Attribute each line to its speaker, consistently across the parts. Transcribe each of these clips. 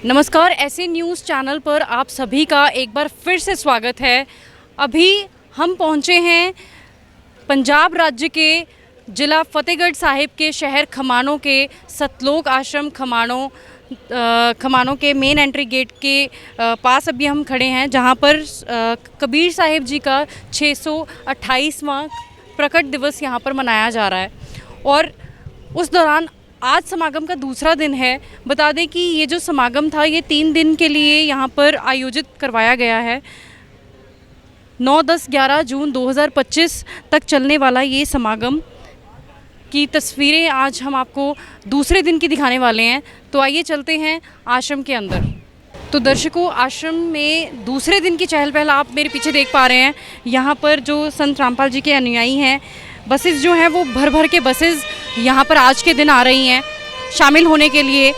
Speaker 1: नमस्कार, ऐसे news channel पर आप सभी का एक बार फिर से स्वागत है। अभी हम पहुंचे हैं पंजाब राज्य के ज़िला फतेहगढ़ साहिब के शहर खमानों के सतलोक आश्रम खमानों के मेन एंट्री गेट के पास अभी हम खड़े हैं, जहां पर कबीर साहिब जी का 628वां प्रकट दिवस यहां पर मनाया जा रहा है। और उस दौरान आज समागम का दूसरा दिन है। बता दें कि ये जो समागम था ये 3 दिन के लिए यहाँ पर आयोजित करवाया गया है। 9, 10, 11 जून 2025 तक चलने वाला ये समागम की तस्वीरें आज हम आपको दूसरे दिन की दिखाने वाले हैं। तो आइए चलते हैं आश्रम के अंदर। तो दर्शकों, आश्रम में दूसरे दिन की चहल पहल आप मेरे पीछे देख पा रहे हैं। यहाँ पर जो संत रामपाल जी के अनुयायी हैं, बसेस जो हैं वो भर भर के बसेस यहाँ पर आज के दिन आ रही हैं शामिल होने के लिए।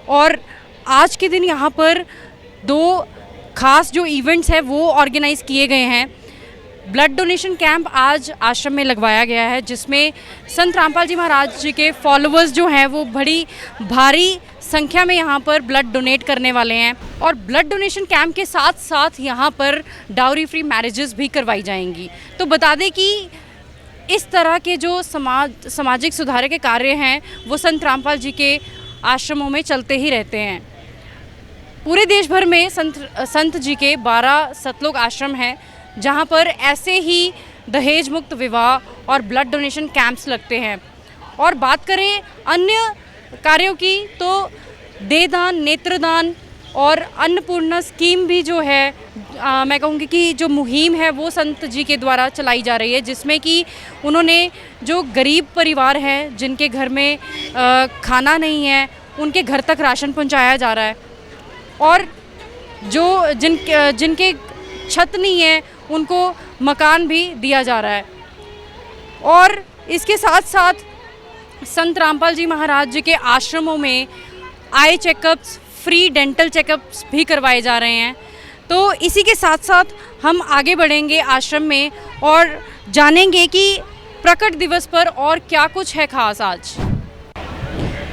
Speaker 1: और आज के दिन यहाँ पर 2 खास जो इवेंट्स हैं वो ऑर्गेनाइज़ किए गए हैं। ब्लड डोनेशन कैंप आज आश्रम में लगवाया गया है, जिसमें संत रामपाल जी महाराज जी के फॉलोअर्स जो हैं वो बड़ी भारी संख्या में यहाँ पर ब्लड डोनेट करने वाले हैं। और ब्लड डोनेशन कैंप के साथ साथ यहाँ पर डाउरी फ्री मैरिजेस भी करवाई जाएंगी। तो बता दें कि इस तरह के जो सामाजिक सुधार के कार्य हैं वो संत रामपाल जी के आश्रमों में चलते ही रहते हैं। पूरे देश भर में संत जी के 12 सतलोक आश्रम हैं, जहां पर ऐसे ही दहेज मुक्त विवाह और ब्लड डोनेशन कैंप्स लगते हैं। और बात करें अन्य कार्यों की तो देहदान, नेत्रदान और अन्नपूर्णा स्कीम भी जो है मैं कहूँगी कि जो मुहिम है वो संत जी के द्वारा चलाई जा रही है, जिसमें कि उन्होंने जो गरीब परिवार हैं जिनके घर में खाना नहीं है उनके घर तक राशन पहुंचाया जा रहा है। और जो जिनके छत नहीं है उनको मकान भी दिया जा रहा है। और इसके साथ साथ संत रामपाल जी महाराज जी के आश्रमों में आई चेकअप्स, फ्री डेंटल चेकअप्स भी करवाए जा रहे हैं। तो इसी के साथ साथ हम आगे बढ़ेंगे आश्रम में और जानेंगे कि प्रकट दिवस पर और क्या कुछ है खास आज।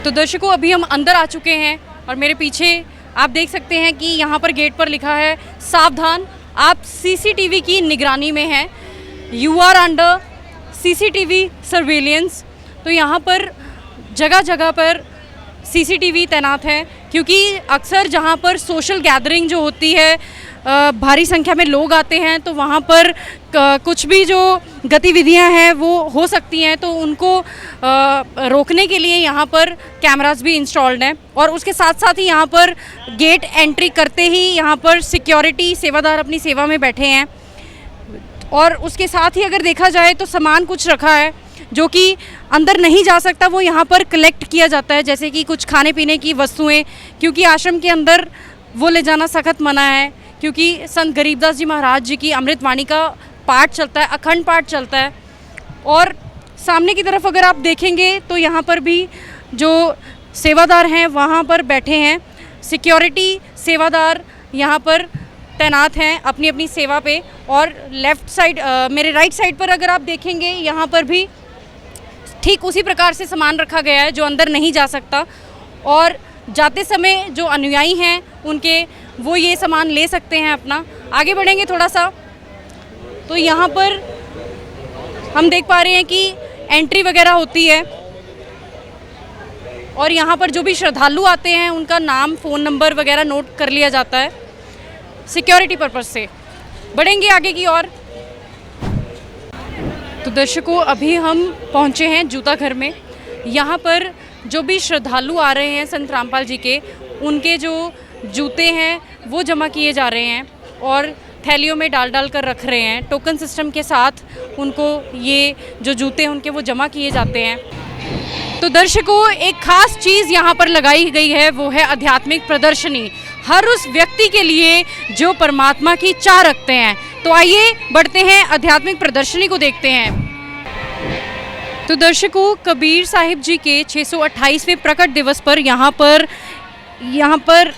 Speaker 1: तो दर्शकों, अभी हम अंदर आ चुके हैं और मेरे पीछे आप देख सकते हैं कि यहाँ पर गेट पर लिखा है सावधान, आप सीसीटीवी की निगरानी में हैं, you are under CCTV surveillance. तो यहाँ पर जगह जगह पर सीसीटीवी तैनात है, क्योंकि अक्सर जहाँ पर सोशल गैदरिंग जो होती है, भारी संख्या में लोग आते हैं, तो वहाँ पर कुछ भी जो गतिविधियाँ हैं वो हो सकती हैं। तो उनको रोकने के लिए यहाँ पर कैमरास भी इंस्टॉल्ड हैं। और उसके साथ साथ ही यहाँ पर गेट एंट्री करते ही यहाँ पर सिक्योरिटी सेवादार अपनी सेवा में बैठे हैं। और उसके साथ ही अगर देखा जाए तो सामान कुछ रखा है जो कि अंदर नहीं जा सकता, वो यहाँ पर कलेक्ट किया जाता है, जैसे कि कुछ खाने पीने की वस्तुएं, क्योंकि आश्रम के अंदर वो ले जाना सख्त मना है, क्योंकि संत गरीबदास जी महाराज जी की अमृतवाणी का पाठ चलता है, अखंड पाठ चलता है। और सामने की तरफ अगर आप देखेंगे तो यहाँ पर भी जो सेवादार हैं वहाँ पर बैठे हैं, सिक्योरिटी सेवादार यहाँ पर तैनात हैं अपनी अपनी सेवा पे। और लेफ़्ट साइड मेरे राइट साइड पर अगर आप देखेंगे, यहाँ पर भी ठीक उसी प्रकार से सामान रखा गया है जो अंदर नहीं जा सकता। और जाते समय जो अनुयायी हैं उनके वो ये सामान ले सकते हैं अपना। आगे बढ़ेंगे थोड़ा सा तो यहाँ पर हम देख पा रहे हैं कि एंट्री वगैरह होती है, और यहाँ पर जो भी श्रद्धालु आते हैं उनका नाम, फ़ोन नंबर वगैरह नोट कर लिया जाता है सिक्योरिटी पर्पज़ से। बढ़ेंगे आगे की ओर। तो दर्शकों, अभी हम पहुँचे हैं जूता घर में। यहाँ पर जो भी श्रद्धालु आ रहे हैं संत रामपाल जी के, उनके जो जूते हैं वो जमा किए जा रहे हैं और थैलियों में डाल कर रख रहे हैं। टोकन सिस्टम के साथ उनको ये जो जूते हैं उनके वो जमा किए जाते हैं। तो दर्शकों, एक खास चीज़ यहाँ पर लगाई गई है, वो है आध्यात्मिक प्रदर्शनी, हर उस व्यक्ति के लिए जो परमात्मा की चाह रखते हैं। तो आइए बढ़ते हैं, आध्यात्मिक प्रदर्शनी को देखते हैं। तो दर्शकों, कबीर साहिब जी के 628वें प्रकट दिवस पर यहाँ पर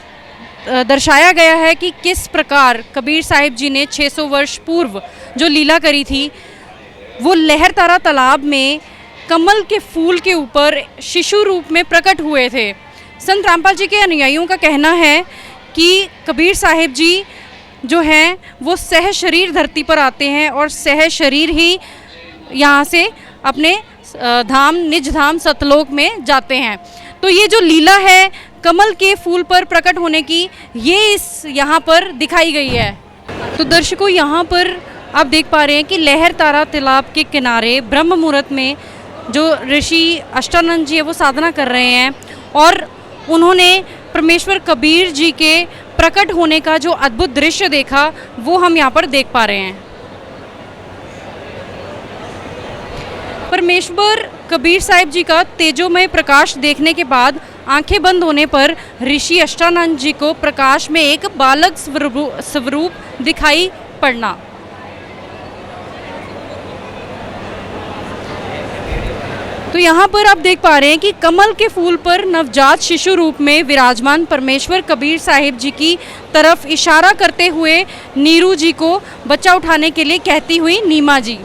Speaker 1: दर्शाया गया है कि किस प्रकार कबीर साहिब जी ने 600 वर्ष पूर्व जो लीला करी थी, वो लहरतारा तालाब में कमल के फूल के ऊपर शिशु रूप में प्रकट हुए थे। संत रामपाल जी के अनुयायियों का कहना है कि कबीर साहिब जी जो हैं वो सह शरीर धरती पर आते हैं और सह शरीर ही यहाँ से अपने धाम निज धाम सतलोक में जाते हैं। तो ये जो लीला है कमल के फूल पर प्रकट होने की, ये इस यहाँ पर दिखाई गई है। तो दर्शकों, यहाँ पर आप देख पा रहे हैं कि लहर तारा तालाब के किनारे ब्रह्म मुहूर्त में जो ऋषि अष्टानंद जी है वो साधना कर रहे हैं और उन्होंने परमेश्वर कबीर जी के प्रकट होने का जो अद्भुत दृश्य देखा वो हम यहाँ पर देख पा रहे हैं। परमेश्वर कबीर साहिब जी का तेजोमय प्रकाश देखने के बाद आंखें बंद होने पर ऋषि अष्टानंद जी को प्रकाश में एक बालक स्वरूप दिखाई पड़ना। तो यहाँ पर आप देख पा रहे हैं कि कमल के फूल पर नवजात शिशु रूप में विराजमान परमेश्वर कबीर साहिब जी की तरफ इशारा करते हुए नीरू जी को बच्चा उठाने के लिए कहती हुई नीमा जी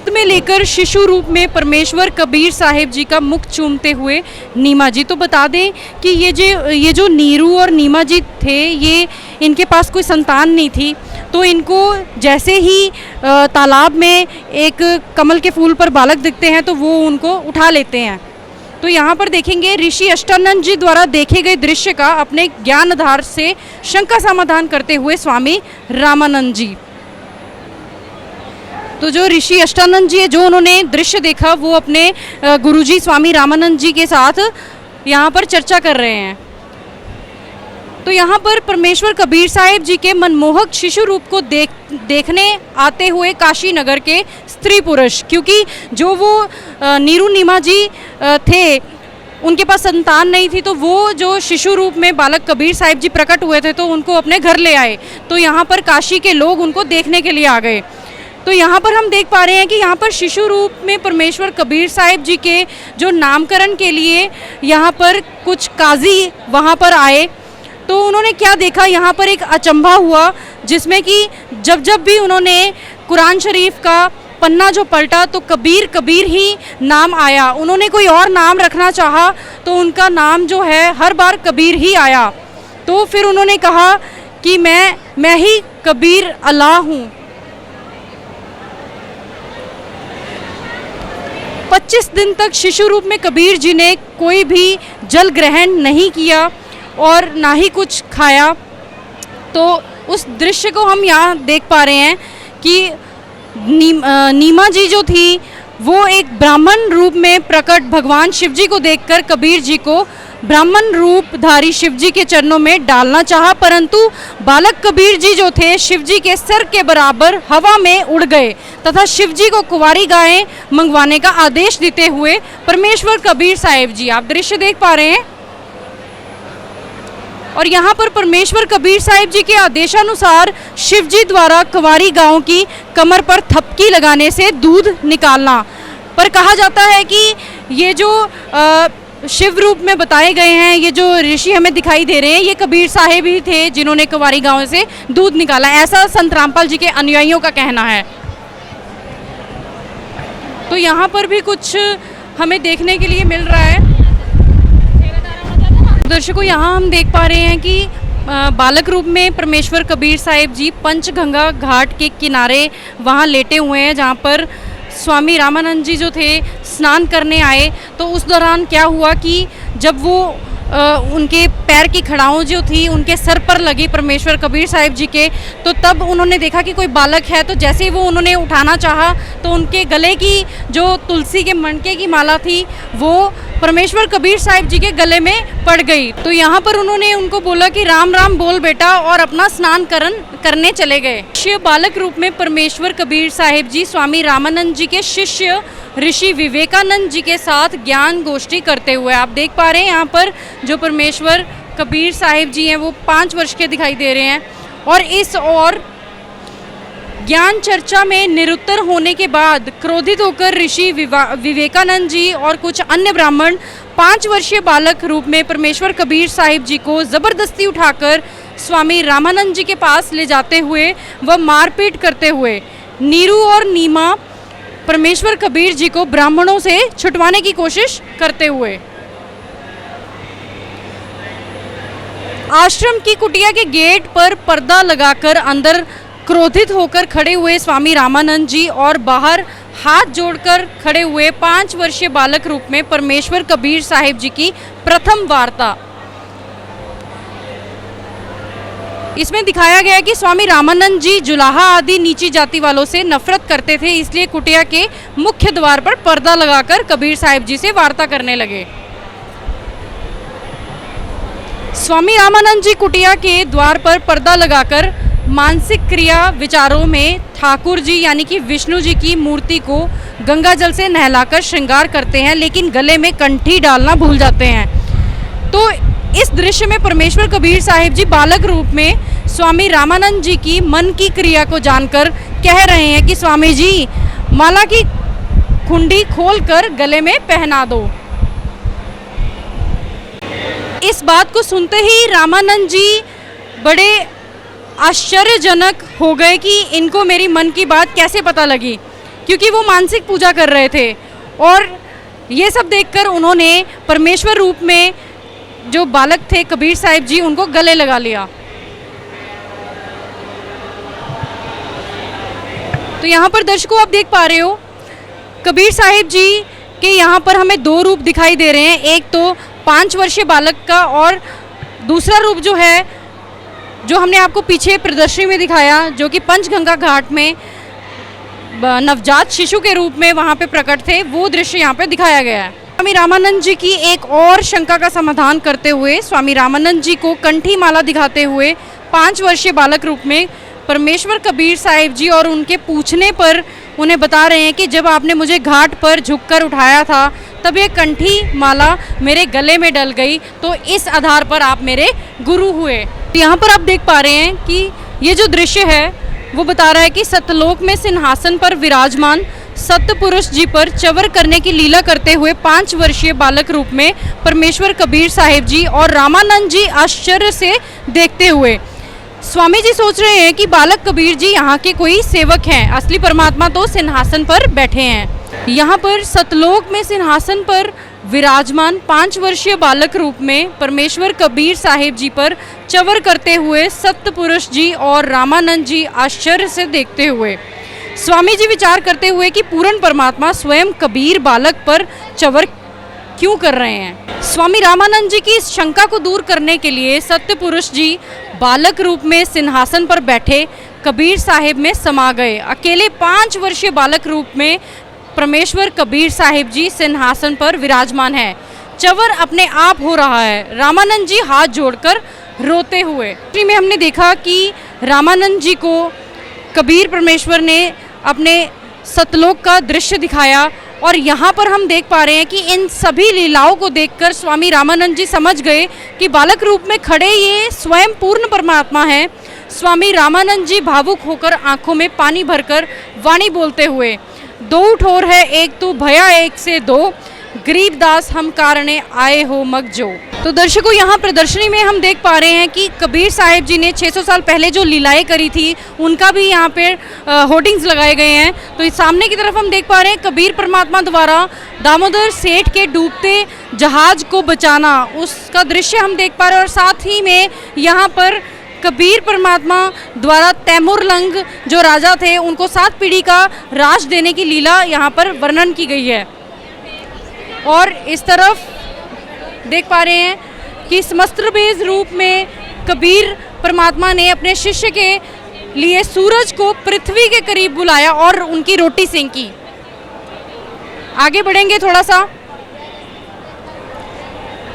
Speaker 1: में लेकर शिशु रूप में परमेश्वर कबीर साहिब जी का मुख चूमते हुए नीमा जी। तो बता दें कि ये जो नीरू और नीमा जी थे, ये इनके पास कोई संतान नहीं थी, तो इनको जैसे ही तालाब में एक कमल के फूल पर बालक दिखते हैं तो वो उनको उठा लेते हैं। तो यहाँ पर देखेंगे ऋषि अष्टानंद जी द्वारा देखे गए दृश्य का अपने ज्ञान आधार से शंका समाधान करते हुए स्वामी रामानंद जी। तो जो ऋषि अष्टानंद जी है, जो उन्होंने दृश्य देखा वो अपने गुरुजी स्वामी रामानंद जी के साथ यहाँ पर चर्चा कर रहे हैं। तो यहाँ पर परमेश्वर कबीर साहिब जी के मनमोहक शिशु रूप को देखने आते हुए काशी नगर के स्त्री पुरुष, क्योंकि जो वो नीरू नीमा जी थे उनके पास संतान नहीं थी, तो वो जो शिशु रूप में बालक कबीर साहिब जी प्रकट हुए थे तो उनको अपने घर ले आए। तो यहाँ पर काशी के लोग उनको देखने के लिए आ गए। तो यहाँ पर हम देख पा रहे हैं कि यहाँ पर शिशु रूप में परमेश्वर कबीर साहिब जी के जो नामकरण के लिए यहाँ पर कुछ काजी वहाँ पर आए। तो उन्होंने क्या देखा, यहाँ पर एक अचंभा हुआ जिसमें कि जब जब भी उन्होंने कुरान शरीफ का पन्ना जो पलटा तो कबीर कबीर ही नाम आया। उन्होंने कोई और नाम रखना चाहा तो उनका नाम जो है हर बार कबीर ही आया। तो फिर उन्होंने कहा कि मैं ही कबीर अल्लाह हूँ। 25 दिन तक शिशु रूप में कबीर जी ने कोई भी जल ग्रहण नहीं किया और ना ही कुछ खाया। तो उस दृश्य को हम यहाँ देख पा रहे हैं कि नीमा जी जो थी वो एक ब्राह्मण रूप में प्रकट भगवान शिव जी को देखकर कबीर जी को ब्राह्मण रूपधारी शिव जी के चरणों में डालना चाहा, परंतु बालक कबीर जी जो थे शिव जी के सर के बराबर हवा में उड़ गए तथा शिव जी को कुंवारी गायें मंगवाने का आदेश देते हुए परमेश्वर कबीर साहिब जी, आप दृश्य देख पा रहे हैं। और यहाँ पर परमेश्वर कबीर साहिब जी के आदेशानुसार शिव जी द्वारा कुंवारी गायों की कमर पर थपकी लगाने से दूध निकालना। पर कहा जाता है कि ये जो शिव रूप में बताए गए हैं, ये जो ऋषि हमें दिखाई दे रहे हैं, ये कबीर साहिब ही थे जिन्होंने कुंवारी गायों से दूध निकाला, ऐसा संत रामपाल जी के अनुयायियों का कहना है। तो यहाँ पर भी कुछ हमें देखने के लिए मिल रहा है। दर्शकों, यहाँ हम देख पा रहे हैं कि बालक रूप में परमेश्वर कबीर साहिब जी पंचगंगा घाट के किनारे वहाँ लेटे हुए हैं, जहाँ पर स्वामी रामानंद जी जो थे स्नान करने आए। तो उस दौरान क्या हुआ कि जब वो उनके पैर की खड़ाऊँ जो थी उनके सर पर लगी परमेश्वर कबीर साहिब जी के, तो तब उन्होंने देखा कि कोई बालक है। तो जैसे ही वो उन्होंने उठाना चाहा तो उनके गले की जो तुलसी के मणके की माला थी वो परमेश्वर कबीर साहिब जी के गले में पड़ गई। तो यहाँ पर उन्होंने उनको बोला कि राम राम बोल बेटा, और अपना स्नान करने चले गए। शिव बालक रूप में परमेश्वर कबीर साहिब जी स्वामी रामानंद जी के शिष्य ऋषि विवेकानंद जी के साथ ज्ञान गोष्ठी करते हुए, आप देख पा रहे हैं यहाँ पर जो परमेश्वर कबीर साहिब जी हैं वो 5 वर्ष के दिखाई दे रहे हैं। और इस और ज्ञान चर्चा में निरुत्तर होने के बाद क्रोधित होकर ऋषि विवेकानंद जी और कुछ अन्य ब्राह्मण 5 वर्षीय बालक रूप में परमेश्वर कबीर साहिब जी को जबरदस्ती उठाकर स्वामी रामानंद जी के पास ले जाते हुए व मारपीट करते हुए नीरू और नीमा परमेश्वर कबीर जी को ब्राह्मणों से छुटवाने की कोशिश करते हुए। आश्रम की कुटिया के गेट पर पर्दा लगाकर अंदर क्रोधित होकर खड़े हुए स्वामी रामानंद जी और बाहर हाथ जोड़कर खड़े हुए 5 वर्षीय बालक रूप में परमेश्वर कबीर साहिब जी की प्रथम वार्ता। इसमें दिखाया गया है कि स्वामी रामानंद जी जुलाहा आदि नीची जाति वालों से नफरत करते थे, इसलिए कुटिया के मुख्य द्वार पर पर्दा लगाकर कबीर साहिब जी से वार्ता करने लगे। स्वामी रामानंद जी कुटिया के द्वार पर पर्दा लगाकर मानसिक क्रिया विचारों में ठाकुर जी यानी कि विष्णु जी की मूर्ति को गंगा जल से नहलाकर श्रृंगार करते हैं, लेकिन गले में कंठी डालना भूल जाते हैं। तो इस दृश्य में परमेश्वर कबीर साहिब जी बालक रूप में स्वामी रामानंद जी की मन की क्रिया को जानकर कह रहे हैं कि स्वामी जी माला की खुंडी खोलकर गले में पहना दो। इस बात को सुनते ही रामानंद जी बड़े आश्चर्यजनक हो गए कि इनको मेरी मन की बात कैसे पता लगी, क्योंकि वो मानसिक पूजा कर रहे थे और ये सब देखकर उन्होंने परमेश्वर रूप में जो बालक थे कबीर साहिब जी उनको गले लगा लिया। तो यहाँ पर दर्शकों आप देख पा रहे हो कबीर साहिब जी के यहाँ पर हमें 2 रूप दिखाई दे रहे हैं, एक तो 5 वर्षीय बालक का और दूसरा रूप जो है जो हमने आपको पीछे प्रदर्शनी में दिखाया, जो कि पंचगंगा घाट में नवजात शिशु के रूप में वहाँ पे प्रकट थे, वो दृश्य यहाँ पे दिखाया गया है। स्वामी रामानंद जी की एक और शंका का समाधान करते हुए स्वामी रामानंद जी को कंठी माला दिखाते हुए 5 वर्षीय बालक रूप में परमेश्वर कबीर साहिब जी और उनके पूछने पर उन्हें बता रहे हैं कि जब आपने मुझे घाट पर झुककर उठाया था तब ये कंठी माला मेरे गले में डल गई, तो इस आधार पर आप मेरे गुरु हुए। तो यहाँ पर आप देख पा रहे हैं कि ये जो दृश्य है वो बता रहा है कि सतलोक में सिंहासन पर विराजमान सतपुरुष जी पर चवर करने की लीला करते हुए 5 वर्षीय बालक रूप में परमेश्वर कबीर साहिब जी और रामानंद जी आश्चर्य से देखते हुए स्वामी जी सोच रहे हैं कि बालक कबीर जी यहाँ के कोई सेवक हैं, असली परमात्मा तो सिंहासन पर बैठे हैं। यहाँ पर सतलोक में सिंहासन पर विराजमान 5 वर्षीय बालक रूप में परमेश्वर कबीर साहिब जी पर चवर करते हुए सतपुरुष जी और रामानंद जी आश्चर्य से देखते हुए स्वामी जी विचार करते हुए कि पूर्ण परमात्मा स्वयं कबीर बालक पर चवर क्यों कर रहे हैं। स्वामी रामानंद जी की इस शंका को दूर करने के लिए सत्यपुरुष जी बालक रूप में सिंहासन पर बैठे कबीर साहिब में समा गए। अकेले 5 वर्षीय बालक रूप में परमेश्वर कबीर साहिब जी सिंहासन पर विराजमान है। चवर अपने आप हो रहा है। रामानंद जी हाथ जोड़कर रोते हुए। में हमने देखा कि रामानंद जी को कबीर परमेश्वर ने अपने सतलोक का दृश्य दिखाया और यहाँ पर हम देख पा रहे हैं कि इन सभी लीलाओं को देखकर स्वामी रामानंद जी समझ गए कि बालक रूप में खड़े ये स्वयं पूर्ण परमात्मा हैं। स्वामी रामानंद जी भावुक होकर आंखों में पानी भरकर वाणी बोलते हुए, 2 ठोर है एक तू भया एक से 2, गरीबदास हम कारणे आए हो मगजो। तो दर्शकों यहाँ प्रदर्शनी में हम देख पा रहे हैं कि कबीर साहिब जी ने 600 साल पहले जो लीलाएं करी थी उनका भी यहाँ पे होर्डिंग्स लगाए गए हैं। तो इस सामने की तरफ हम देख पा रहे हैं कबीर परमात्मा द्वारा दामोदर सेठ के डूबते जहाज को बचाना, उसका दृश्य हम देख पा रहे हैं। और साथ ही में यहाँ पर कबीर परमात्मा द्वारा तैमूरलंग जो राजा थे उनको 7 पीढ़ी का राज देने की लीला यहाँ पर वर्णन की गई है। और इस तरफ देख पा रहे हैं कि समस्त्रबेज रूप में कबीर परमात्मा ने अपने शिष्य के लिए सूरज को पृथ्वी के करीब बुलाया और उनकी रोटी सेंकी। आगे बढ़ेंगे थोड़ा सा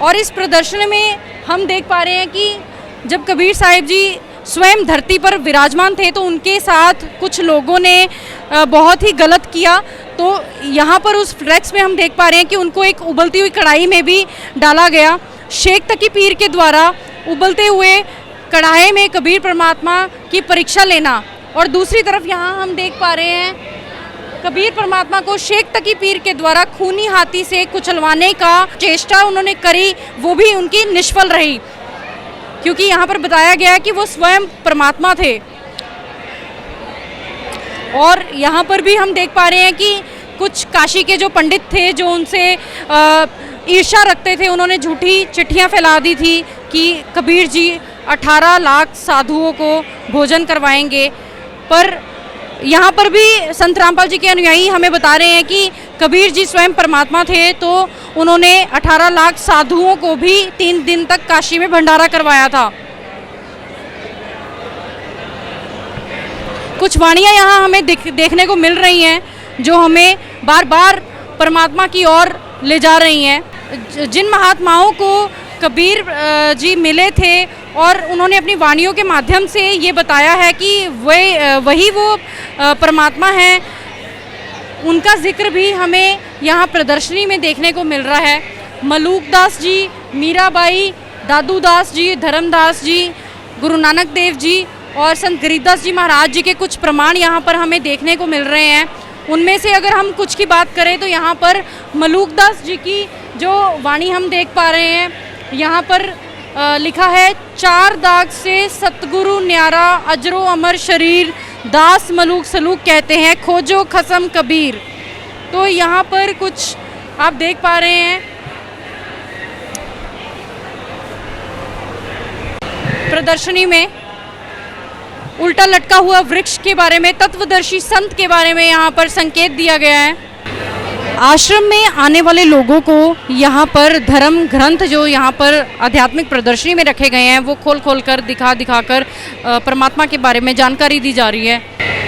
Speaker 1: और इस प्रदर्शन में हम देख पा रहे हैं कि जब कबीर साहिब जी स्वयं धरती पर विराजमान थे तो उनके साथ कुछ लोगों ने बहुत ही गलत किया। तो यहाँ पर उस फ्लैक्स में हम देख पा रहे हैं कि उनको एक उबलती हुई कढ़ाई में भी डाला गया। शेख तकी पीर के द्वारा उबलते हुए कढ़ाई में कबीर परमात्मा की परीक्षा लेना, और दूसरी तरफ यहाँ हम देख पा रहे हैं कबीर परमात्मा को शेख तकी पीर के द्वारा खूनी हाथी से कुचलवाने का चेष्टा उन्होंने करी, वो भी उनकी निष्फल रही, क्योंकि यहाँ पर बताया गया है कि वो स्वयं परमात्मा थे। और यहाँ पर भी हम देख पा रहे हैं कि कुछ काशी के जो पंडित थे जो उनसे ईर्ष्या रखते थे, उन्होंने झूठी चिट्ठियां फैला दी थी कि कबीर जी 18 लाख साधुओं को भोजन करवाएंगे। पर यहाँ पर भी संत रामपाल जी के अनुयायी हमें बता रहे हैं कि कबीर जी स्वयं परमात्मा थे, तो उन्होंने 18 लाख साधुओं को भी 3 दिन तक काशी में भंडारा करवाया था। कुछ वाणियाँ यहाँ हमें देखने को मिल रही हैं जो हमें बार बार परमात्मा की ओर ले जा रही हैं। जिन महात्माओं को कबीर जी मिले थे और उन्होंने अपनी वाणियों के माध्यम से ये बताया है कि वही वो परमात्मा हैं, उनका जिक्र भी हमें यहाँ प्रदर्शनी में देखने को मिल रहा है। मलूकदास जी, मीराबाई, दादू दास जी, धर्मदास जी, गुरु नानक देव जी और संत गरीबदास जी महाराज जी के कुछ प्रमाण यहाँ पर हमें देखने को मिल रहे हैं। उनमें से अगर हम कुछ की बात करें तो यहाँ पर मलूकदास जी की जो वाणी हम देख पा रहे हैं, यहाँ पर लिखा है, 4 दाग से सतगुरु न्यारा, अजरो अमर शरीर, दास मलूक सलूक कहते हैं, खोजो खसम कबीर। तो यहाँ पर कुछ आप देख पा रहे हैं प्रदर्शनी में उल्टा लटका हुआ वृक्ष के बारे में, तत्वदर्शी संत के बारे में यहाँ पर संकेत दिया गया है। आश्रम में आने वाले लोगों को यहाँ पर धर्म ग्रंथ जो यहाँ पर आध्यात्मिक प्रदर्शनी में रखे गए हैं वो खोल खोल कर दिखा कर परमात्मा के बारे में जानकारी दी जा रही है।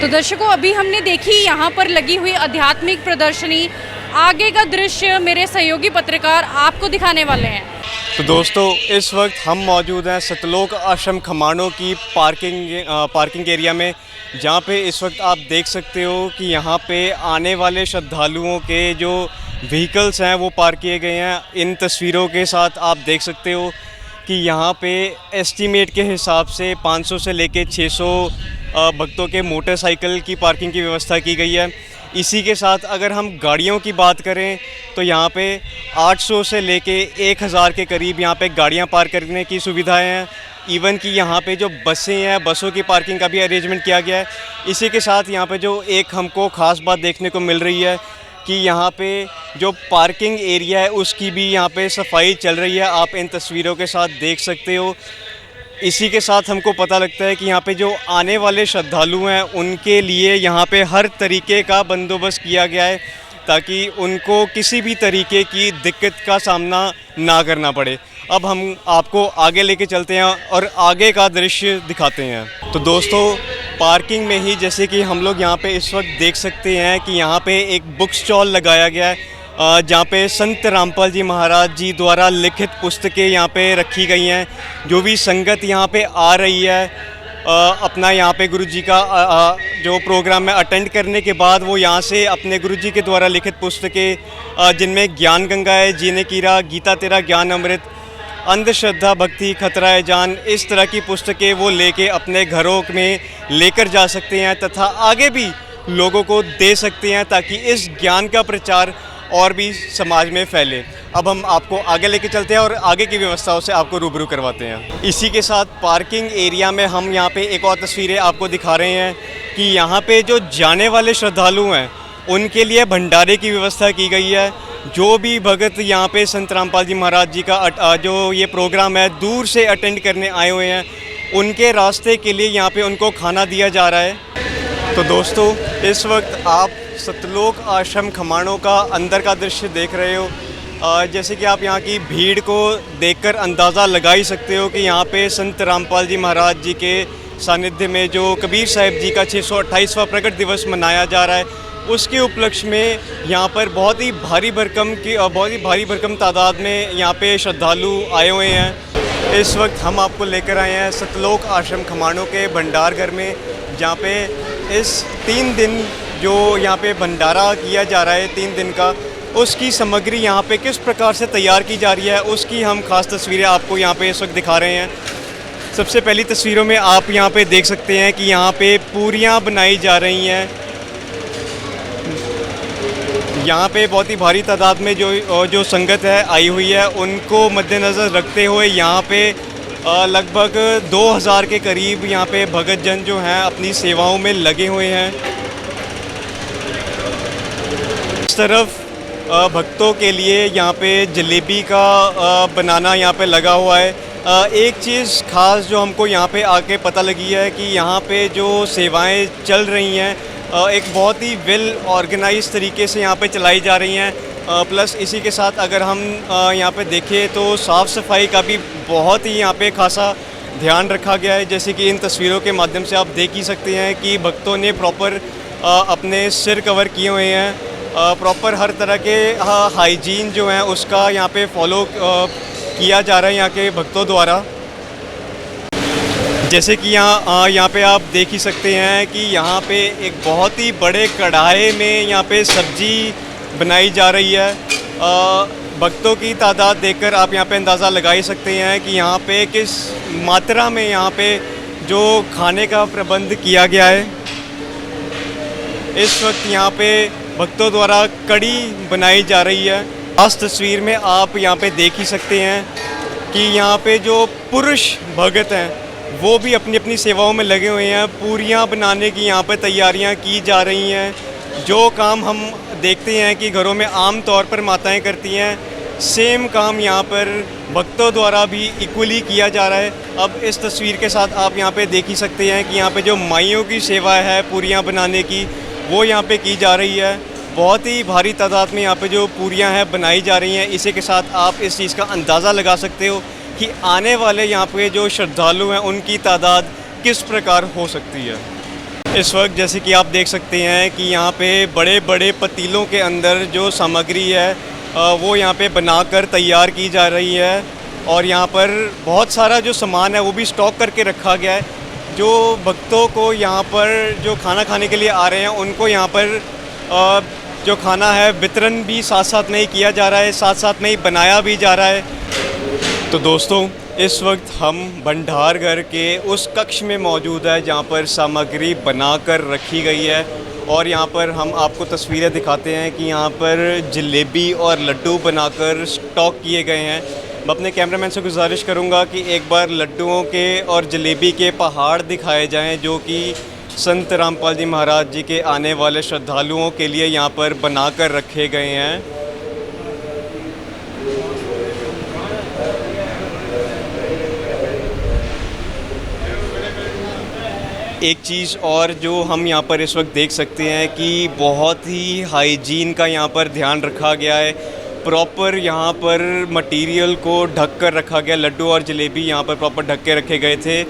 Speaker 1: तो दर्शकों, अभी हमने देखी यहाँ पर लगी हुई आध्यात्मिक प्रदर्शनी। आगे का दृश्य मेरे सहयोगी पत्रकार आपको दिखाने वाले हैं।
Speaker 2: तो दोस्तों, इस वक्त हम मौजूद हैं सतलोक आश्रम खमाणों की पार्किंग एरिया में, जहाँ पे इस वक्त आप देख सकते हो कि यहाँ पे आने वाले श्रद्धालुओं के जो व्हीकल्स हैं वो पार्क किए गए हैं। इन तस्वीरों के साथ आप देख सकते हो कि यहाँ पे एस्टीमेट के हिसाब से 500 से लेके 600 भक्तों के मोटरसाइकिल की पार्किंग की व्यवस्था की गई है। इसी के साथ अगर हम गाड़ियों की बात करें तो यहाँ पे 800 से लेके 1000 के करीब यहाँ पे गाड़ियाँ पार्क करने की सुविधाएं हैं। इवन कि यहाँ पे जो बसें हैं, बसों की पार्किंग का भी अरेंजमेंट किया गया है। इसी के साथ यहाँ पे जो एक हमको ख़ास बात देखने को मिल रही है कि यहाँ पे जो पार्किंग एरिया है उसकी भी यहाँ पे सफाई चल रही है, आप इन तस्वीरों के साथ देख सकते हो। इसी के साथ हमको पता लगता है कि यहाँ पे जो आने वाले श्रद्धालु हैं उनके लिए यहाँ पे हर तरीके का बंदोबस्त किया गया है ताकि उनको किसी भी तरीके की दिक्कत का सामना ना करना पड़े। अब हम आपको आगे लेके चलते हैं और आगे का दृश्य दिखाते हैं। तो दोस्तों, पार्किंग में ही जैसे कि हम लोग यहाँ पे इस वक्त देख सकते हैं कि यहाँ पे एक बुक स्टॉल लगाया गया है जहाँ पे संत रामपाल जी महाराज जी द्वारा लिखित पुस्तकें यहाँ पे रखी गई हैं। जो भी संगत यहाँ पे आ रही है अपना यहाँ पे गुरु जी का जो प्रोग्राम है अटेंड करने के बाद वो यहाँ से अपने गुरु जी के द्वारा लिखित पुस्तकें जिनमें ज्ञान गंगा है, जीने कीरा, गीता तेरा ज्ञान अमृत, अंधश्रद्धा भक्ति खतरा है जान, इस तरह की पुस्तकें वो लेके अपने घरों में लेकर जा सकते हैं तथा आगे भी लोगों को दे सकते हैं ताकि इस ज्ञान का प्रचार और भी समाज में फैले। अब हम आपको आगे लेके चलते हैं और आगे की व्यवस्थाओं से आपको रूबरू करवाते हैं। इसी के साथ पार्किंग एरिया में हम यहाँ पे एक और तस्वीरें आपको दिखा रहे हैं कि यहाँ पे जो जाने वाले श्रद्धालु हैं उनके लिए भंडारे की व्यवस्था की गई है। जो भी भगत यहाँ पे संत रामपाल जी महाराज जी का जो ये प्रोग्राम है दूर से अटेंड करने आए हुए हैं, उनके रास्ते के लिए यहाँ पे उनको खाना दिया जा रहा है। तो दोस्तों, इस वक्त आप सतलोक आश्रम खमाणों का अंदर का दृश्य देख रहे हो। जैसे कि आप यहाँ की भीड़ को देखकर अंदाज़ा लगा ही सकते हो कि यहाँ पे संत रामपाल जी महाराज जी के सानिध्य में जो कबीर साहिब जी का 628वां प्रकट दिवस मनाया जा रहा है, उसके उपलक्ष्य में यहाँ पर बहुत ही भारी भरकम तादाद में यहाँ पे श्रद्धालु आए हुए हैं। इस वक्त हम आपको लेकर आए हैं सतलोक आश्रम खमाणों के भंडार घर में, जहाँ पे इस 3 दिन जो यहाँ पे भंडारा किया जा रहा है 3 दिन का, उसकी सामग्री यहाँ पे किस प्रकार से तैयार की जा रही है उसकी हम खास तस्वीरें आपको यहाँ पे इस वक्त दिखा रहे हैं। सबसे पहली तस्वीरों में आप यहाँ पे देख सकते हैं कि यहाँ पे पूरियाँ बनाई जा रही हैं। यहाँ पे बहुत ही भारी तादाद में जो संगत है आई हुई है, उनको मद्देनज़र रखते हुए यहाँ पे लगभग 2000 के करीब यहाँ पे भगत जन जो हैं अपनी सेवाओं में लगे हुए हैं। इस तरफ भक्तों के लिए यहाँ पे जलेबी का बनाना यहाँ पे लगा हुआ है। एक चीज़ ख़ास जो हमको यहाँ पे आके पता लगी है कि यहाँ पे जो सेवाएं चल रही हैं एक बहुत ही वेल ऑर्गेनाइज तरीके से यहाँ पे चलाई जा रही हैं। प्लस इसी के साथ अगर हम यहाँ पे देखें तो साफ़ सफाई का भी बहुत ही यहाँ पे खासा ध्यान रखा गया है। जैसे कि इन तस्वीरों के माध्यम से आप देख ही सकते हैं कि भक्तों ने प्रॉपर अपने सिर कवर किए हुए हैं। प्रॉपर हर तरह के हाइजीन जो है उसका यहाँ पे फॉलो किया जा रहा है यहाँ के भक्तों द्वारा। जैसे कि यहाँ पे आप देख ही सकते हैं कि यहाँ पे एक बहुत ही बड़े कढ़ाई में यहाँ पे सब्जी बनाई जा रही है। भक्तों की तादाद देखकर आप यहाँ पे अंदाज़ा लगा ही सकते हैं कि यहाँ पे किस मात्रा में यहाँ पे जो खाने का प्रबंध किया गया है। इस वक्त यहाँ पे भक्तों द्वारा कड़ी बनाई जा रही है। इस तस्वीर में आप यहाँ पे देख ही सकते हैं कि यहाँ पे जो पुरुष भगत हैं वो भी अपनी अपनी सेवाओं में लगे हुए हैं। पूरियाँ बनाने की यहाँ पे तैयारियाँ की जा रही हैं। जो काम हम देखते हैं कि घरों में आम तौर पर माताएं करती हैं, सेम काम यहाँ पर भक्तों द्वारा भी इक्वली किया जा रहा है। अब इस तस्वीर के साथ आप यहाँ पे देख ही सकते हैं कि यहाँ पे जो माइयों की सेवा है पूरियाँ बनाने की वो यहाँ पे की जा रही है। बहुत ही भारी तादाद में यहाँ पे जो पूरियाँ हैं बनाई जा रही हैं। इसी के साथ आप इस चीज़ का अंदाज़ा लगा सकते हो कि आने वाले यहाँ पे जो श्रद्धालु हैं उनकी तादाद किस प्रकार हो सकती है। इस वक्त जैसे कि आप देख सकते हैं कि यहाँ पे बड़े बड़े पतीलों के अंदर जो सामग्री है वो यहाँ पे बनाकर तैयार की जा रही है। और यहाँ पर बहुत सारा जो सामान है वो भी स्टॉक करके रखा गया है। जो भक्तों को यहाँ पर जो खाना खाने के लिए आ रहे हैं उनको यहाँ पर जो खाना है वितरण भी साथ साथ में ही किया जा रहा है, साथ साथ में ही बनाया भी जा रहा है। तो दोस्तों, इस वक्त हम भंडार घर के उस कक्ष में मौजूद है जहाँ पर सामग्री बनाकर रखी गई है। और यहाँ पर हम आपको तस्वीरें दिखाते हैं कि यहाँ पर जलेबी और लड्डू बनाकर स्टॉक किए गए हैं। मैं अपने कैमरामैन से गुजारिश करूँगा कि एक बार लड्डुओं के और जलेबी के पहाड़ दिखाए जाएँ जो कि संत रामपाल जी महाराज जी के आने वाले श्रद्धालुओं के लिए यहाँ पर बनाकर रखे गए हैं। एक चीज़ और जो हम यहाँ पर इस वक्त देख सकते हैं कि बहुत ही हाइजीन का यहाँ पर ध्यान रखा गया है। प्रॉपर यहाँ पर मटेरियल को ढक कर रखा गया। लड्डू और जलेबी यहाँ पर प्रॉपर ढक के रखे गए थे।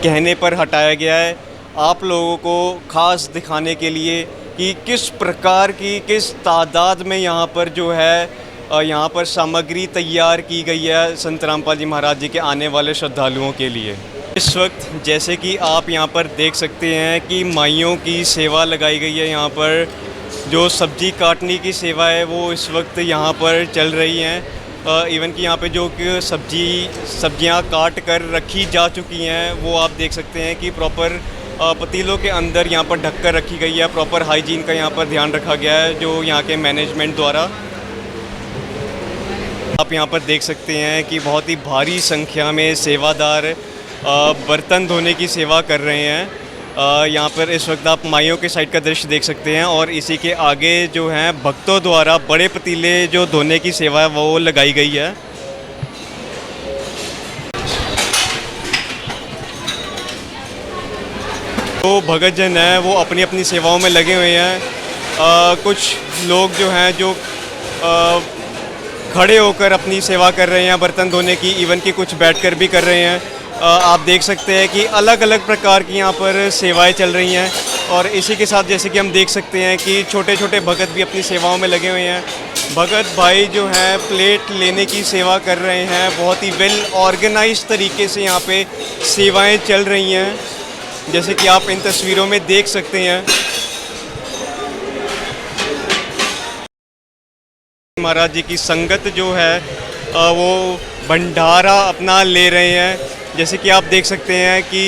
Speaker 2: कहने पर हटाया गया है आप लोगों को ख़ास दिखाने के लिए कि किस प्रकार की किस तादाद में यहाँ पर जो है यहाँ पर सामग्री तैयार की गई है संत रामपाल जी महाराज जी के आने वाले श्रद्धालुओं के लिए। इस वक्त जैसे कि आप यहाँ पर देख सकते हैं कि माइयों की सेवा लगाई गई है। यहाँ पर जो सब्जी काटने की सेवा है वो इस वक्त यहाँ पर चल रही हैं। इवन कि यहाँ पे जो कि सब्जियाँ काट कर रखी जा चुकी हैं वो आप देख सकते हैं कि प्रॉपर पतीलों के अंदर यहाँ पर ढक कर रखी गई है। प्रॉपर हाइजीन का यहाँ पर ध्यान रखा गया है जो यहाँ के मैनेजमेंट द्वारा। आप यहाँ पर देख सकते हैं कि बहुत ही भारी संख्या में सेवादार बर्तन धोने की सेवा कर रहे हैं। यहाँ पर इस वक्त आप माइयों के साइड का दृश्य देख सकते हैं और इसी के आगे जो हैं भक्तों द्वारा बड़े पतीले जो धोने की सेवा है वो लगाई गई है। तो भगत जन हैं वो अपनी अपनी सेवाओं में लगे हुए हैं। कुछ लोग जो हैं जो खड़े होकर अपनी सेवा कर रहे हैं बर्तन धोने की, इवन कि कुछ बैठकर भी कर रहे हैं। आप देख सकते हैं कि अलग अलग प्रकार की यहाँ पर सेवाएं चल रही हैं। और इसी के साथ जैसे कि हम देख सकते हैं कि छोटे छोटे भगत भी अपनी सेवाओं में लगे हुए हैं। भगत भाई जो हैं प्लेट लेने की सेवा कर रहे हैं। बहुत ही वेल ऑर्गेनाइज तरीके से यहाँ पे सेवाएं चल रही हैं जैसे कि आप इन तस्वीरों में देख सकते हैं। महाराज जी की संगत जो है वो भंडारा अपना ले रहे हैं। जैसे कि आप देख सकते हैं कि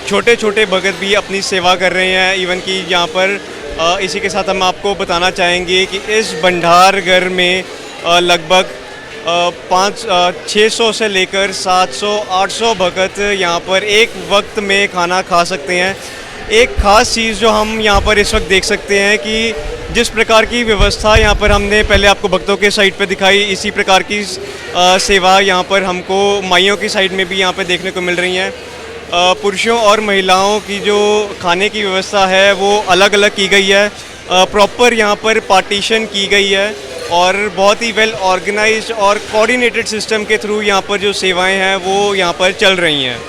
Speaker 2: छोटे छोटे भगत भी अपनी सेवा कर रहे हैं। इवन कि यहाँ पर इसी के साथ हम आपको बताना चाहेंगे कि इस भंडार घर में लगभग 600 से लेकर 700-800 भगत यहाँ पर एक वक्त में खाना खा सकते हैं। एक ख़ास चीज़ जो हम यहाँ पर इस वक्त देख सकते हैं कि जिस प्रकार की व्यवस्था यहाँ पर हमने पहले आपको भक्तों के साइड पे दिखाई, इसी प्रकार की सेवा यहाँ पर हमको माइयों की साइड में भी यहाँ पे देखने को मिल रही हैं। पुरुषों और महिलाओं की जो खाने की व्यवस्था है वो अलग अलग की गई है, प्रॉपर यहाँ पर पार्टीशन की गई है और बहुत ही वेल ऑर्गेनाइज्ड और कोऑर्डिनेटेड सिस्टम के थ्रू यहाँ पर जो सेवाएं हैं वो यहाँ पर चल रही हैं।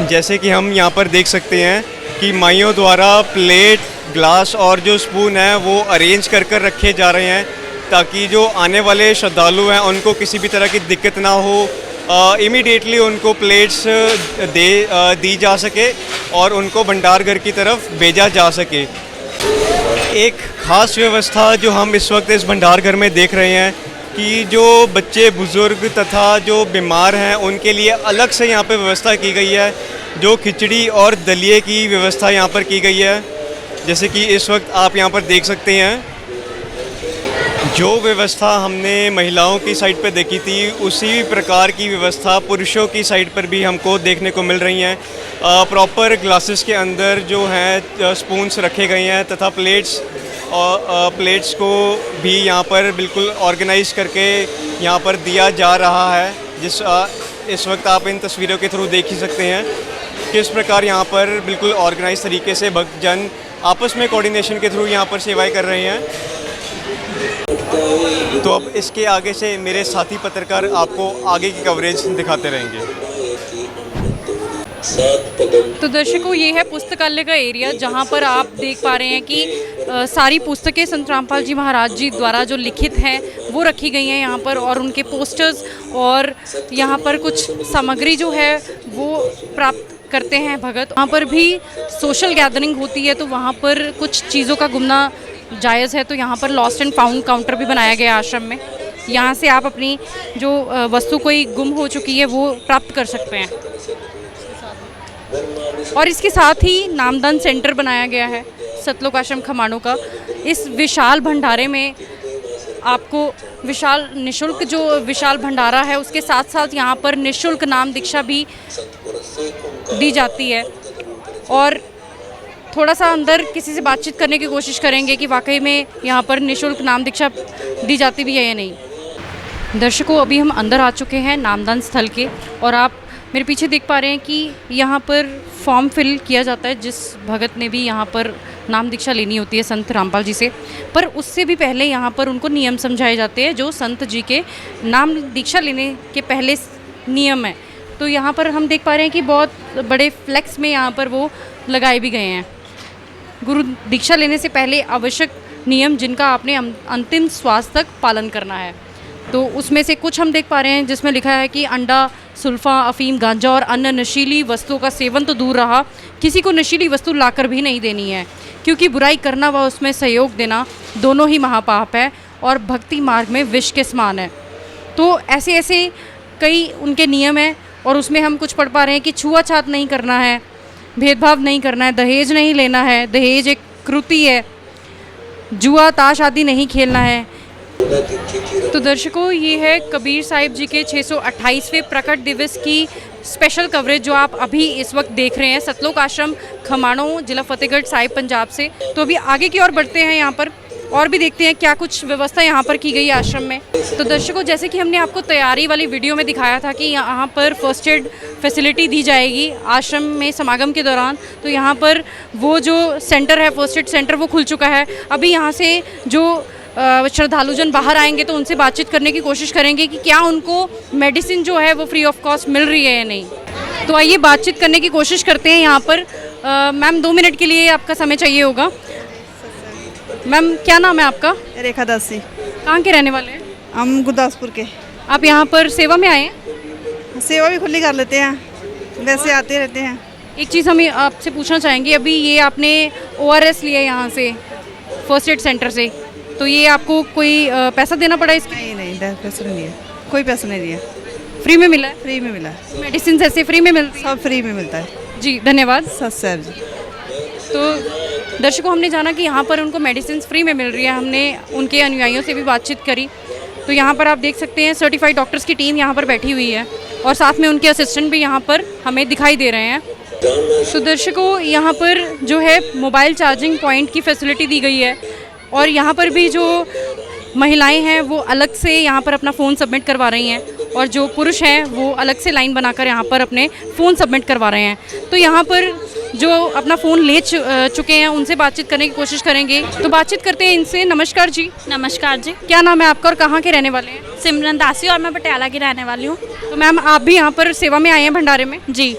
Speaker 2: जैसे कि हम यहाँ पर देख सकते हैं कि माइयों द्वारा प्लेट, ग्लास और जो स्पून है वो अरेंज कर कर रखे जा रहे हैं ताकि जो आने वाले श्रद्धालु हैं उनको किसी भी तरह की दिक्कत ना हो। इमीडिएटली उनको प्लेट्स दी जा सके और उनको भंडार घर की तरफ भेजा जा सके। एक ख़ास व्यवस्था जो हम इस वक्त इस भंडार घर में देख रहे हैं कि जो बच्चे, बुज़ुर्ग तथा जो बीमार हैं उनके लिए अलग से यहाँ पे व्यवस्था की गई है। जो खिचड़ी और दलिए की व्यवस्था यहाँ पर की गई है, जैसे कि इस वक्त आप यहाँ पर देख सकते हैं। जो व्यवस्था हमने महिलाओं की साइड पे देखी थी उसी प्रकार की व्यवस्था पुरुषों की साइड पर भी हमको देखने को मिल रही हैं। प्रॉपर ग्लासेस के अंदर जो हैं स्पून्स रखे गए हैं तथा प्लेट्स को भी यहाँ पर बिल्कुल ऑर्गेनाइज करके यहाँ पर दिया जा रहा है। इस वक्त आप इन तस्वीरों के थ्रू देख ही सकते हैं किस प्रकार यहाँ पर बिल्कुल ऑर्गेनाइज तरीके से भक्तजन आपस में कोऑर्डिनेशन के थ्रू यहाँ पर सेवाएं कर रहे हैं। तो अब इसके आगे से मेरे साथी पत्रकार आपको आगे की कवरेज दिखाते रहेंगे।
Speaker 1: तो दर्शकों, ये है पुस्तकालय का एरिया जहाँ पर आप देख पा रहे हैं कि सारी पुस्तकें संत रामपाल जी महाराज जी द्वारा जो लिखित हैं वो रखी गई हैं यहाँ पर, और उनके पोस्टर्स और यहाँ पर कुछ सामग्री जो है वो प्राप्त करते हैं भगत। वहाँ पर भी सोशल गैदरिंग होती है तो वहाँ पर कुछ चीज़ों का गुमना जायज़ है, तो यहाँ पर लॉस्ट एंड फाउंड काउंटर भी बनाया गया आश्रम में। यहाँ से आप अपनी जो वस्तु कोई गुम हो चुकी है वो प्राप्त कर सकते हैं। और इसके साथ ही नामदान सेंटर बनाया गया है सतलोक आश्रम खमाणों का। इस विशाल भंडारे में आपको विशाल निशुल्क जो विशाल भंडारा है उसके साथ साथ यहाँ पर निशुल्क नाम दीक्षा भी दी जाती है। और थोड़ा सा अंदर किसी से बातचीत करने की कोशिश करेंगे कि वाकई में यहाँ पर निशुल्क नाम दीक्षा दी जाती भी है या नहीं। दर्शकों, अभी हम अंदर आ चुके हैं नामदान स्थल के, और आप मेरे पीछे देख पा रहे हैं कि यहाँ पर फॉर्म फिल किया जाता है जिस भगत ने भी यहाँ पर नाम दीक्षा लेनी होती है संत रामपाल जी से। पर उससे भी पहले यहाँ पर उनको नियम समझाए जाते हैं जो संत जी के नाम दीक्षा लेने के पहले नियम है। तो यहाँ पर हम देख पा रहे हैं कि बहुत बड़े फ्लैक्स में यहाँ पर वो लगाए भी गए हैं। गुरु दीक्षा लेने से पहले आवश्यक नियम जिनका आपने अंतिम श्वास तक पालन करना है, तो उसमें से कुछ हम देख पा रहे हैं जिसमें लिखा है कि अंडा, सुल्फा, अफीम, गांजा और अन्य नशीली वस्तुओं का सेवन तो दूर रहा, किसी को नशीली वस्तु लाकर भी नहीं देनी है, क्योंकि बुराई करना व उसमें सहयोग देना दोनों ही महापाप है और भक्ति मार्ग में विष के समान है। तो ऐसे ऐसे कई उनके नियम हैं, और उसमें हम कुछ पढ़ पा रहे हैं कि छुआछात नहीं करना है, भेदभाव नहीं करना है, दहेज नहीं लेना है, दहेज एक कृति है, जुआ ताश आदि नहीं खेलना है। तो दर्शकों, ये है कबीर साहिब जी के 628वें प्रकट दिवस की स्पेशल कवरेज जो आप अभी इस वक्त देख रहे हैं सतलोक आश्रम खमाणों, जिला फतेहगढ़ साहिब, पंजाब से। तो अभी आगे की ओर बढ़ते हैं, यहाँ पर और भी देखते हैं क्या कुछ व्यवस्था यहाँ पर की गई है आश्रम में। तो दर्शकों, जैसे कि हमने आपको तैयारी वाली वीडियो में दिखाया था कि यहाँ पर फर्स्ट एड फैसिलिटी दी जाएगी आश्रम में समागम के दौरान, तो यहाँ पर वो जो सेंटर है फर्स्ट एड सेंटर वो खुल चुका है। अभी यहाँ से जो श्रद्धालुजन बाहर आएंगे तो उनसे बातचीत करने की कोशिश करेंगे कि क्या उनको मेडिसिन जो है वो फ्री ऑफ कॉस्ट मिल रही है या नहीं। तो आइए बातचीत करने की कोशिश करते हैं। यहाँ पर मैम 2 मिनट के लिए आपका समय चाहिए होगा। मैम, क्या नाम है आपका?
Speaker 3: रेखा दासी।
Speaker 1: कहाँ के रहने वाले हैं?
Speaker 3: हम गुरदासपुर के।
Speaker 1: आप यहाँ पर सेवा में आए हैं?
Speaker 3: सेवा भी खुली कर लेते हैं, वैसे आते रहते हैं।
Speaker 1: एक चीज़ हम आपसे पूछना चाहेंगे, अभी ये आपने ORS लिया यहाँ से फर्स्ट एड सेंटर से, तो ये आपको कोई पैसा देना पड़ा इसके?
Speaker 3: नहीं, पैसा नहीं है, कोई पैसा नहीं दिया,
Speaker 1: फ्री में मिला है?
Speaker 3: फ्री में मिला है।
Speaker 1: मेडिसिन ऐसे फ्री में मिलती है?
Speaker 3: सब फ्री में मिलता है
Speaker 1: जी, धन्यवाद
Speaker 3: सत साहब जी।
Speaker 1: तो दर्शकों, हमने जाना कि यहाँ पर उनको मेडिसिन फ्री में मिल रही है। हमने उनके अनुयायियों से भी बातचीत करी, तो यहाँ पर आप देख सकते हैं सर्टिफाइड डॉक्टर्स की टीम यहाँ पर बैठी हुई है, और साथ में उनके असिस्टेंट भी यहाँ पर हमें दिखाई दे रहे हैं। तो दर्शकों, यहाँ पर जो है मोबाइल चार्जिंग पॉइंट की फैसिलिटी दी गई है और यहाँ पर भी जो महिलाएं हैं वो अलग से यहाँ पर अपना फ़ोन सबमिट करवा रही हैं और जो पुरुष हैं वो अलग से लाइन बनाकर यहाँ पर अपने फ़ोन सबमिट करवा रहे हैं। तो यहाँ पर जो अपना फ़ोन ले चुके हैं उनसे बातचीत करने की कोशिश करेंगे। तो बातचीत करते हैं इनसे। नमस्कार जी।
Speaker 4: नमस्कार जी।
Speaker 1: क्या नाम है आपका और कहाँ के रहने वाले हैं?
Speaker 4: सिमरन दासी और मैं पटियाला की रहने वाली हूँ।
Speaker 1: तो मैम, आप भी यहाँ पर सेवा में आए हैं भंडारे में?
Speaker 4: जी।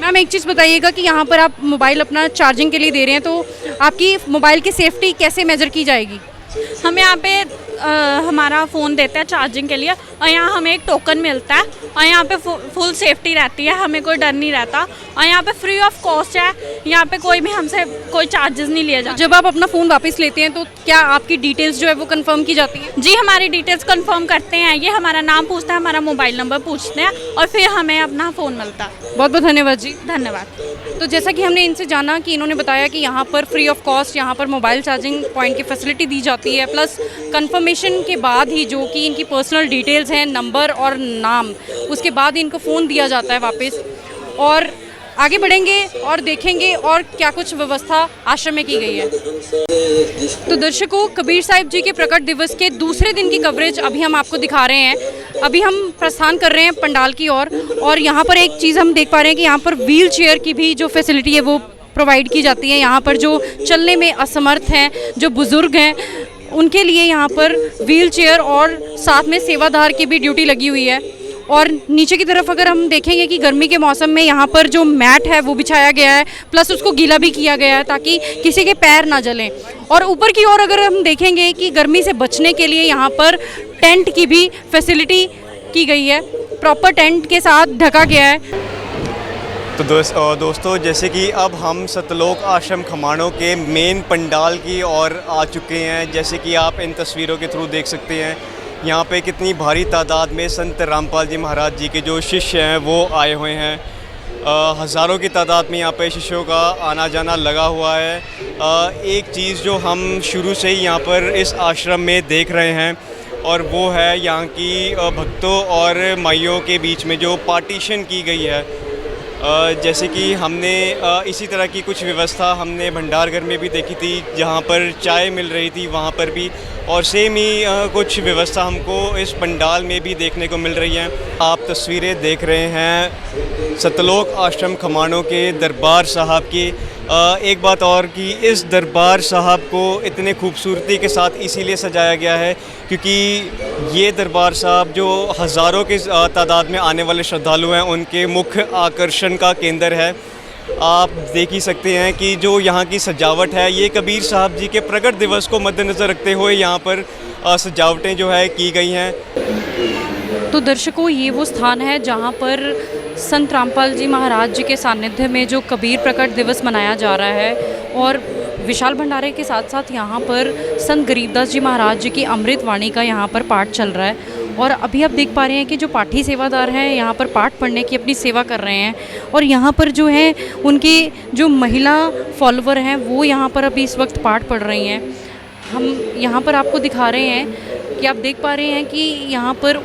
Speaker 1: मैम, एक चीज़ बताइएगा कि यहाँ पर आप मोबाइल अपना चार्जिंग के लिए दे रहे हैं, तो आपकी मोबाइल की सेफ्टी कैसे मेजर की जाएगी?
Speaker 4: हम यहाँ पे हमारा फ़ोन देते हैं चार्जिंग के लिए और यहाँ हमें एक टोकन मिलता है और यहाँ पे फुल सेफ्टी रहती है, हमें कोई डर नहीं रहता और यहाँ पे फ्री ऑफ कॉस्ट है। यहाँ पे कोई भी हमसे कोई चार्जेस नहीं लिए जाते।
Speaker 1: जब आप अपना फ़ोन वापस लेते हैं तो क्या आपकी डिटेल्स जो है वो कंफर्म की जाती हैं?
Speaker 4: जी, हमारी डिटेल्स कंफर्म करते हैं, ये हमारा नाम पूछता है, हमारा मोबाइल नंबर पूछते हैं और फिर हमें अपना फ़ोन मिलता है।
Speaker 1: बहुत बहुत धन्यवाद जी।
Speaker 4: धन्यवाद।
Speaker 1: तो जैसा कि हमने इनसे जाना कि इन्होंने बताया कि यहाँ पर फ्री ऑफ कॉस्ट यहाँ पर मोबाइल चार्जिंग पॉइंट की फैसिलिटी दी जाती है, प्लस कंफर्मेशन के बाद ही जो कि इनकी पर्सनल डिटेल्स हैं, नंबर और नाम, उसके बाद ही इनको फ़ोन दिया जाता है वापस। और आगे बढ़ेंगे और देखेंगे और क्या कुछ व्यवस्था आश्रम में की गई है। तो दर्शकों, कबीर साहिब जी के प्रकट दिवस के दूसरे दिन की कवरेज अभी हम आपको दिखा रहे हैं। अभी हम प्रस्थान कर रहे हैं पंडाल की ओर और यहाँ पर एक चीज़ हम देख पा रहे हैं कि यहाँ पर व्हील चेयर की भी जो फैसिलिटी है वो प्रोवाइड की जाती है। यहाँ पर जो चलने में असमर्थ हैं, जो बुज़ुर्ग हैं, उनके लिए यहाँ पर व्हील चेयर और साथ में सेवादार की भी ड्यूटी लगी हुई है। और नीचे की तरफ अगर हम देखेंगे कि गर्मी के मौसम में यहाँ पर जो मैट है वो बिछाया गया है, प्लस उसको गीला भी किया गया है ताकि किसी के पैर ना जलें। और ऊपर की ओर अगर हम देखेंगे कि गर्मी से बचने के लिए यहाँ पर टेंट की भी फैसिलिटी की गई है, प्रॉपर टेंट के साथ ढका गया है।
Speaker 2: तो दोस्तों, जैसे कि अब हम सतलोक आश्रम खमाणों के मेन पंडाल की ओर आ चुके हैं। जैसे कि आप इन तस्वीरों के थ्रू देख सकते हैं यहाँ पे कितनी भारी तादाद में संत रामपाल जी महाराज जी के जो शिष्य हैं वो आए हुए हैं। हज़ारों की तादाद में यहाँ पे शिष्यों का आना जाना लगा हुआ है। एक चीज़ जो हम शुरू से ही यहाँ पर इस आश्रम में देख रहे हैं और वो है यहाँ की भक्तों और माइयों के बीच में जो पार्टीशन की गई है। जैसे कि हमने इसी तरह की कुछ व्यवस्था हमने भंडार घर में भी देखी थी, जहाँ पर चाय मिल रही थी वहाँ पर भी, और सेम ही कुछ व्यवस्था हमको इस पंडाल में भी देखने को मिल रही है। आप तस्वीरें देख रहे हैं सतलोक आश्रम खमाणों के दरबार साहब की। एक बात और कि इस दरबार साहब को इतने खूबसूरती के साथ इसीलिए सजाया गया है क्योंकि ये दरबार साहब जो हज़ारों की तादाद में आने वाले श्रद्धालु हैं उनके मुख्य आकर्षण का केंद्र है। आप देख ही सकते हैं कि जो यहाँ की सजावट है, ये कबीर साहब जी के प्रकट दिवस को मद्देनज़र रखते हुए यहाँ पर सजावटें जो है की गई हैं।
Speaker 1: तो दर्शकों, ये वो स्थान है जहाँ पर संत रामपाल जी महाराज जी के सानिध्य में जो कबीर प्रकट दिवस मनाया जा रहा है और विशाल भंडारे के साथ साथ यहाँ पर संत गरीबदास जी महाराज जी की अमृत वाणी का यहाँ पर पाठ चल रहा है। और अभी आप देख पा रहे हैं कि जो पाठी सेवादार हैं यहाँ पर पाठ पढ़ने की अपनी सेवा कर रहे हैं और यहाँ पर जो है उनके जो महिला फॉलोवर हैं वो यहाँ पर अभी इस वक्त पाठ पढ़ रही हैं। हम यहाँ पर आपको दिखा रहे हैं कि आप देख पा रहे हैं कि यहाँ पर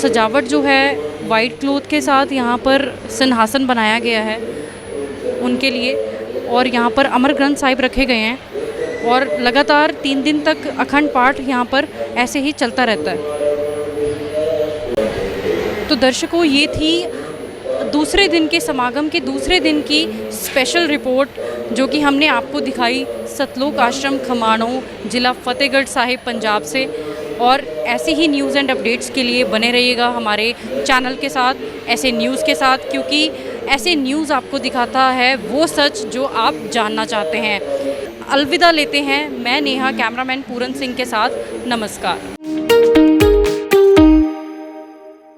Speaker 1: सजावट जो है वाइट क्लॉथ के साथ यहाँ पर सिंहासन बनाया गया है उनके लिए और यहाँ पर अमर ग्रंथ साहिब रखे गए हैं और लगातार 3 दिन तक अखंड पाठ यहाँ पर ऐसे ही चलता रहता है। तो दर्शकों, ये थी दूसरे दिन के समागम के दूसरे दिन की स्पेशल रिपोर्ट जो कि हमने आपको दिखाई सतलोक आश्रम खमाणों, जिला फतेहगढ़ साहिब, पंजाब से। और ऐसी ही न्यूज़ एंड अपडेट्स के लिए बने रहिएगा हमारे चैनल के साथ, ऐसे न्यूज़ के साथ, क्योंकि ऐसे न्यूज़ आपको दिखाता है वो सच जो आप जानना चाहते हैं। अलविदा लेते हैं। मैं नेहा, कैमरामैन पूरन सिंह के साथ। नमस्कार।